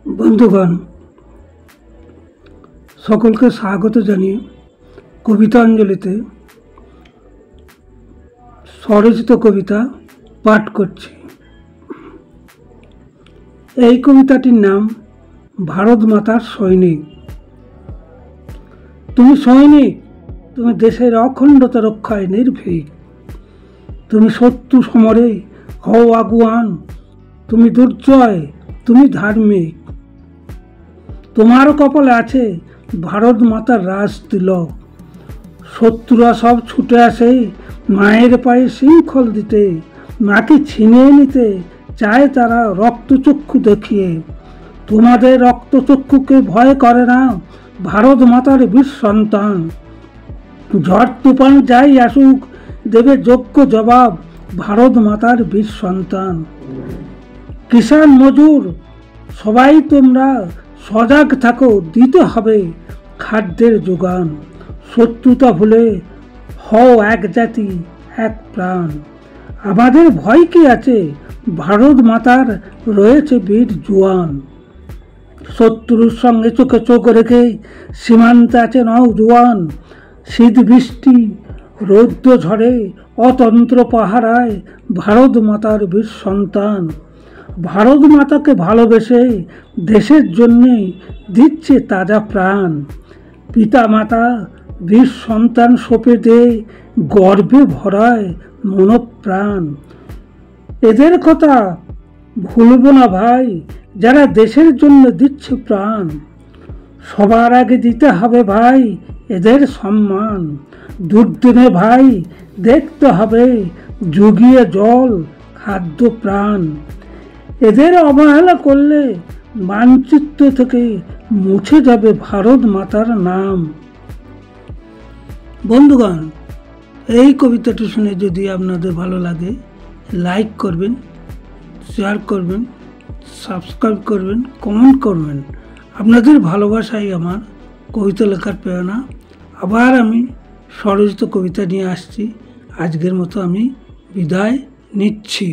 বন্ধুগণ, সকলকে স্বাগত জানিয়ে কবিতাঞ্জলিতে স্বরচিত কবিতা পাঠ করছি। এই কবিতাটির নাম ভারত মাতার সৈনিক। তুমি সৈনিক, তুমি দেশের অখণ্ডতা রক্ষায় নির্ভীক। তুমি শত্রু সমরে হও আগুয়ান, তুমি দুর্জয়, তুমি ধার্মিক। তোমার কপালে আছে ভারত মাতার রাজ তিলক। শত্রুরা সব ছুটে আসে মায়ের পায়ে শৃঙ্খল দিতে, মাকে ছিনিয়ে নিতে চায় তারা রক্তচক্ষু দেখিয়ে। তোমাদের রক্তচক্ষুকে ভয় করে না ভারত মাতার বীর সন্তান। ঝড় তুফান যাই আসুক দেবে যোগ্য জবাব ভারত মাতার বীর সন্তান। কিষাণ মজুর সবাই তোমরা সজাগ থাকো, দিতে হবে খাদ্যের যোগান। শত্রুতা ভুলে হও এক জাতি এক প্রাণ। আমাদের ভয় কি আছে, ভারত মাতার রয়েছে বীর জওয়ান। শত্রুর সঙ্গে চোখে চোখ রেখে সীমান্তে আছে নওজোয়ান। শীত বৃষ্টি রৌদ্র ঝড়ে অতন্ত্র পাহারায় ভারত মাতার বীর সন্তান। ভারত মাতাকে ভালোবেসে দেশের জন্যে দিচ্ছে তাজা প্রাণ। পিতা মাতা বীর সন্তান সঁপে দে গর্বে ভরায় মনপ্রাণ। এদের কথা ভুলব না ভাই, যারা দেশের জন্য দিচ্ছে প্রাণ। সবার আগে দিতে হবে ভাই এদের সম্মান। দুর্দিনে ভাই দেখতে হবে জুগিয়ে জল খাদ্য প্রাণ। এদের অবহেলা করলে মানচিত্র থেকে মুছে যাবে ভারত মাতার নাম। বন্ধুগণ, এই কবিতাটি শুনে যদি আপনাদের ভালো লাগে লাইক করবেন, শেয়ার করবেন, সাবস্ক্রাইব করবেন, কমেন্ট করবেন। আপনাদের ভালোবাসাই আমার কবিতা লেখার প্রেরণা। আবার আমি স্বরচিত কবিতা নিয়ে আসছি। আজকের মতো আমি বিদায় নিচ্ছি।